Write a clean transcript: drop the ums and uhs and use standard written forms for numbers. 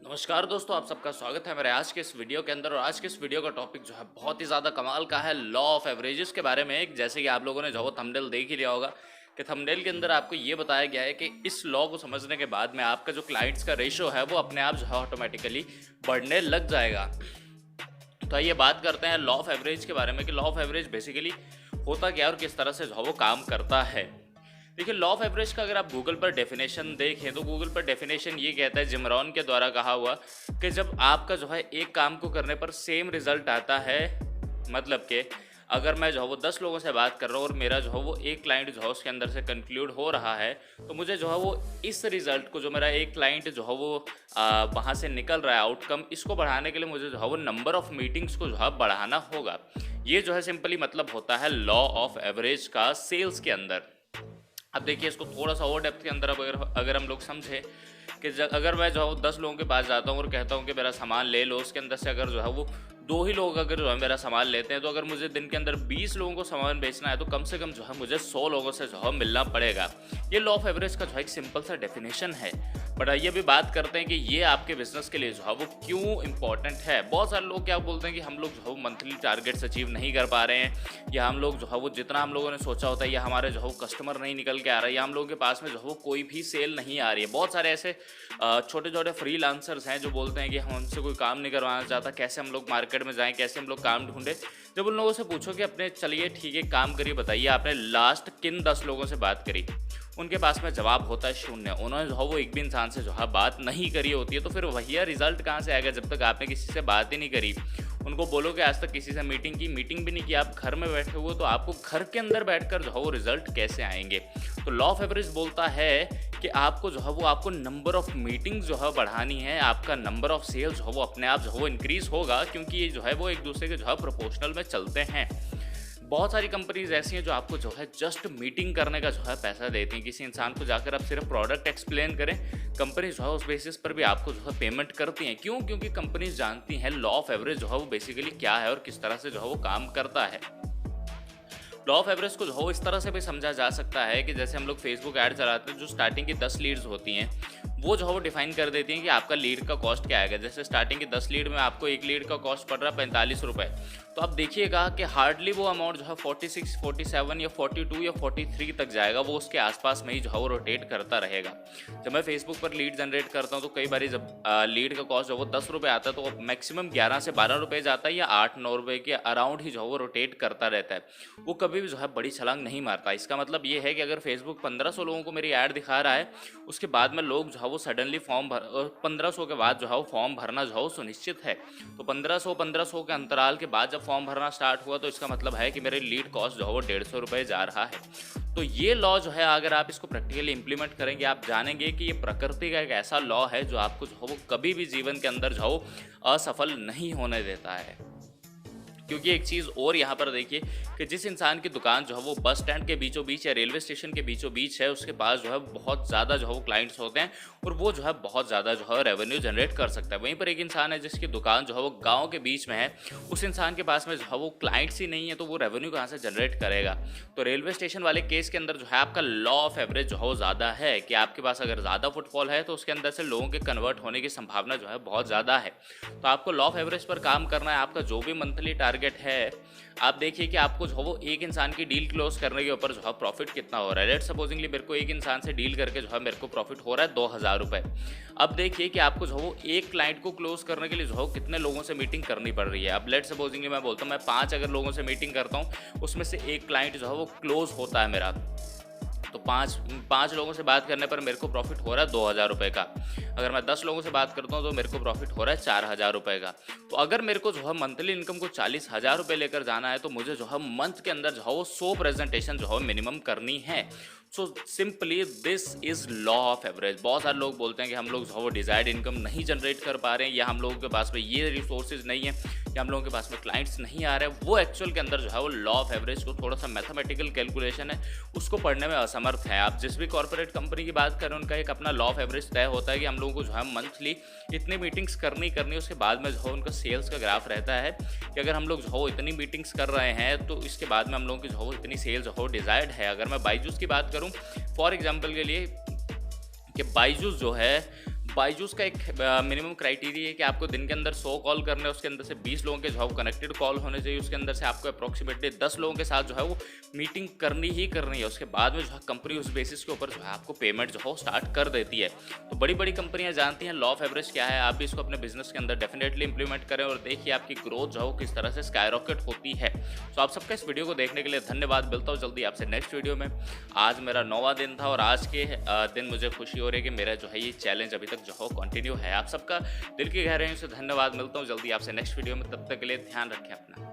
नमस्कार दोस्तों, आप सबका स्वागत है मेरे आज के इस वीडियो के अंदर। और आज के इस वीडियो का टॉपिक जो है बहुत ही ज़्यादा कमाल का है, लॉ ऑफ एवरेजेस के बारे में। जैसे कि आप लोगों ने जो वो थंबनेल देख ही लिया होगा कि थंबनेल के अंदर आपको ये बताया गया है कि इस लॉ को समझने के बाद में आपका जो क्लाइंट्स का रेशो है वो अपने आप जो है ऑटोमेटिकली बढ़ने लग जाएगा। तो आइए बात करते हैं लॉ ऑफ एवरेज के बारे में कि लॉ ऑफ एवरेज बेसिकली होता क्या है और किस तरह से जो है वो काम करता है। देखिए, लॉ ऑफ एवरेज का अगर आप गूगल पर डेफिनेशन देखें तो गूगल पर डेफिनेशन ये कहता है, जिम रॉन के द्वारा कहा हुआ, कि जब आपका जो है एक काम को करने पर सेम रिजल्ट आता है, मतलब कि अगर मैं जो है वो 10 लोगों से बात कर रहा हूँ और मेरा जो है वो एक क्लाइंट जो है उसके अंदर से कंक्लूड हो रहा है, तो मुझे जो है वो इस रिजल्ट को, जो मेरा एक क्लाइंट जो है वो वहाँ से निकल रहा है आउटकम, इसको बढ़ाने के लिए मुझे जो है वो नंबर ऑफ मीटिंग्स को जो है बढ़ाना होगा। ये जो है सिंपली मतलब होता है लॉ ऑफ एवरेज का सेल्स के अंदर। अब देखिए, इसको थोड़ा सा और डेप्थ के अंदर अब अगर हम लोग समझें कि अगर मैं जो है 10 लोगों के पास जाता हूँ और कहता हूँ कि मेरा सामान ले लो, उसके अंदर से अगर जो है वो 2 ही लोग अगर जो है मेरा सामान लेते हैं, तो अगर मुझे दिन के अंदर 20 लोगों को सामान बेचना है तो कम से कम जो है मुझे 100 लोगों से जो है मिलना पड़ेगा। ये लॉ ऑफ एवरेज का जो है एक सिंपल सा डेफिनेशन है। बट आइए अभी बात करते हैं कि ये आपके बिजनेस के लिए जो है वो क्यों इंपॉर्टेंट है। बहुत सारे लोग क्या बोलते हैं कि हम लोग जो है वो मंथली टारगेट्स अचीव नहीं कर पा रहे हैं, या हम लोग जो है वो जितना हम लोगों ने सोचा होता है, या हमारे जो है वो कस्टमर नहीं निकल के आ रहा है, या हम लोगों के पास में जो है वो कोई भी सेल नहीं आ रही है। बहुत सारे ऐसे छोटे छोटे फ्रीलांसर्स हैं जो बोलते हैं कि हम हमसे कोई काम नहीं करवाना चाहता, कैसे हम लोग मार्केट में जाएं, कैसे हम लोग काम ढूंढें। जब उन लोगों से पूछो कि अपने चलिए ठीक है काम करिए, बताइए आपने लास्ट किन 10 लोगों से बात करी, उनके पास में जवाब होता है शून्य। उन्होंने जो है वो एक भी इंसान से जो है बात नहीं करी होती है। तो फिर वही रिजल्ट कहाँ से आएगा जब तक आपने किसी से बात ही नहीं करी। उनको बोलो कि आज तक किसी से मीटिंग भी नहीं की, आप घर में बैठे हुए, तो आपको घर के अंदर बैठकर जो है वो रिजल्ट कैसे आएंगे। तो लॉ ऑफ एवरेज बोलता है कि आपको जो है वो आपको नंबर ऑफ मीटिंग्स जो है बढ़ानी है, आपका नंबर ऑफ सेल्स जो है वो अपने आप जो है वो इंक्रीज होगा, क्योंकि ये जो है वो एक दूसरे के जो है प्रोपोर्शनल में चलते हैं। बहुत सारी कंपनीज ऐसी हैं जो आपको जो है जस्ट मीटिंग करने का जो है पैसा देती हैं। किसी इंसान को जाकर आप सिर्फ प्रोडक्ट एक्सप्लेन करें, कंपनी जो है उस बेसिस पर भी आपको जो है पेमेंट करती हैं। क्यों? क्योंकि कंपनीज जानती हैं लॉ ऑफ एवरेज जो है वो बेसिकली क्या है और किस तरह से जो है वो काम करता है। लॉ ऑफ एवरेज को जो हो इस तरह से भी समझा जा सकता है कि जैसे हम लोग फेसबुक ऐड चलाते हैं, जो स्टार्टिंग की 10 लीड्स होती हैं वो जो है वो डिफाइन कर देती हैं कि आपका लीड का कॉस्ट क्या आएगा। जैसे स्टार्टिंग की 10 लीड में आपको एक लीड का कॉस्ट पड़ रहा है 45 रुपये, तो आप देखिएगा कि हार्डली वो अमाउंट जो है 46, 47 या 42 या 43 तक जाएगा। वो उसके आसपास में ही जो है वो रोटेट करता रहेगा। जब मैं फेसबुक पर लीड जनरेट करता हूँ तो कई बार जब लीड का कॉस्ट जो वो 10 रुपये आता है, तो मैक्सिमम 11 से 12 रुपये जाता है, या 8-9 रुपये के अराउंड ही जो है वो रोटेट करता रहता है। वो कभी भी जो है बड़ी छलांग नहीं मारता। इसका मतलब ये है कि अगर फेसबुक 1500 लोगों को मेरी ऐड दिखा रहा है, उसके बाद में लोग जो है वो सडनली फॉर्म भर 1500 के बाद जो है वो फॉर्म भरना जो है वो सुनिश्चित है। तो 1500 के अंतराल के बाद जब फॉर्म भरना स्टार्ट हुआ, तो इसका मतलब है कि मेरे लीड कॉस्ट जो है वो 150 रुपये जा रहा है। तो ये लॉ जो है अगर आप इसको प्रैक्टिकली इंप्लीमेंट करेंगे, आप जानेंगे कि ये प्रकृति का एक ऐसा लॉ है जो आपको जो है वो कभी भी जीवन के अंदर जो है वो असफल नहीं होने देता है। क्योंकि एक चीज़ और यहाँ पर देखिए कि जिस इंसान की दुकान जो है वो बस स्टैंड के बीचों बीच या रेलवे स्टेशन के बीचों बीच है, उसके पास जो है बहुत ज़्यादा जो है वो क्लाइंट्स होते हैं और वो जो है बहुत ज़्यादा जो है रेवेन्यू जनरेट कर सकता है। वहीं पर एक इंसान है जिसकी दुकान जो है वो गाँव के बीच में है, उस इंसान के पास में जो है वो क्लाइंट्स ही नहीं है, तो वो रेवेन्यू कहाँ से जनरेट करेगा। तो रेलवे स्टेशन वाले केस के अंदर जो है आपका लॉ ऑफ एवरेज जो है वो ज़्यादा है कि आपके पास अगर ज़्यादा फुटफॉल है तो उसके अंदर से लोगों के कन्वर्ट होने की संभावना जो है बहुत ज़्यादा है। तो आपको लॉ ऑफ एवरेज पर काम करना है। आपका जो भी मंथली टारगेट है, आप देखिए कि आपको जो है वो एक इंसान की डील क्लोज करने के ऊपर जो है प्रॉफिट कितना हो रहा है। लेट्स सपोजिंगली मेरे को एक इंसान से डील करके जो है मेरे को प्रॉफिट हो रहा है 2000 रुपये। अब देखिए कि आपको जो है वो एक क्लाइंट को क्लोज करने के लिए जो है कितने लोगों से मीटिंग करनी पड़ रही है। अब लेट्स सपोजिंगली मैं बोलता हूँ मैं 5 अगर लोगों से मीटिंग करता हूँ, उसमें से एक क्लाइंट जो है वो क्लोज होता है मेरा, तो पाँच लोगों से बात करने पर मेरे को प्रॉफिट हो रहा है 2000 रुपये का। अगर मैं 10 लोगों से बात करता हूँ तो मेरे को प्रॉफिट हो रहा है 4000 रुपये का। तो अगर मेरे को जो है मंथली इनकम को 40,000 रुपये लेकर जाना है, तो मुझे जो है मंथ के अंदर जो है वो 100 प्रेजेंटेशन जो है मिनिमम करनी है। So simply this is law of average. बहुत सारे लोग बोलते हैं कि हम लोग जो है वो डिज़ायर्ड इनकम नहीं जनरेट कर पा रहे हैं, या हम लोगों के पास में ये रिसोर्सेज नहीं है, या हम लोगों के पास में क्लाइंट्स नहीं आ रहे हैं। वो एक्चुअल के अंदर जो है वो लॉ ऑफ एवरेज को थोड़ा सा मैथमेटिकल कैलकुलेशन है, उसको पढ़ने में असमर्थ है। आप जिस भी कॉर्पोरेट कंपनी की बात करें, उनका एक अपना लॉ ऑफ एवरेज तय होता है कि हम लोगों को जो है मंथली इतनी मीटिंग्स करनी, उसके बाद में जो है उनका सेल्स का ग्राफ रहता है कि अगर हम लोग जो है इतनी मीटिंग्स कर रहे हैं तो इसके बाद में हम लोगों की जो है इतनी सेल्स जो डिज़ायर्ड है। अगर मैं बायजूस की बात करूँ फॉर एग्जाम्पल के लिए, कि बायजूस जो है बायजूस का एक मिनिमम क्राइटेरिया है कि आपको दिन के अंदर 100 कॉल करने हैं, उसके अंदर से 20 लोगों के जो है वो कनेक्टेड कॉल होने चाहिए, उसके अंदर से आपको अप्रॉक्सीमेटली 10 लोगों के साथ जो है वो मीटिंग करनी ही करनी है। उसके बाद में जो है कंपनी उस बेसिस के ऊपर जो है आपको पेमेंट जो है वो स्टार्ट कर देती है। तो बड़ी बड़ी कंपनियां जानती हैं लॉ ऑफ एवरेज क्या है, आप भी इसको अपने बिजनेस के अंदर डेफिनेटली इंप्लीमेंट करें और देखिए आपकी ग्रोथ जो है वो किस तरह से स्काईरॉकेट होती है। तो आप सबका इस वीडियो को देखने के लिए धन्यवाद। मिलता हूँ जल्दी आपसे नेक्स्ट वीडियो में। आज मेरा 9वां दिन था और आज के दिन मुझे खुशी हो रही है कि मेरा जो है ये चैलेंज अभी तक जो है कंटिन्यू है। आप सबका दिल की गहराइयों से धन्यवाद। मिलता हूँ जल्दी आपसे नेक्स्ट वीडियो में, तब तक के लिए ध्यान रखें अपना।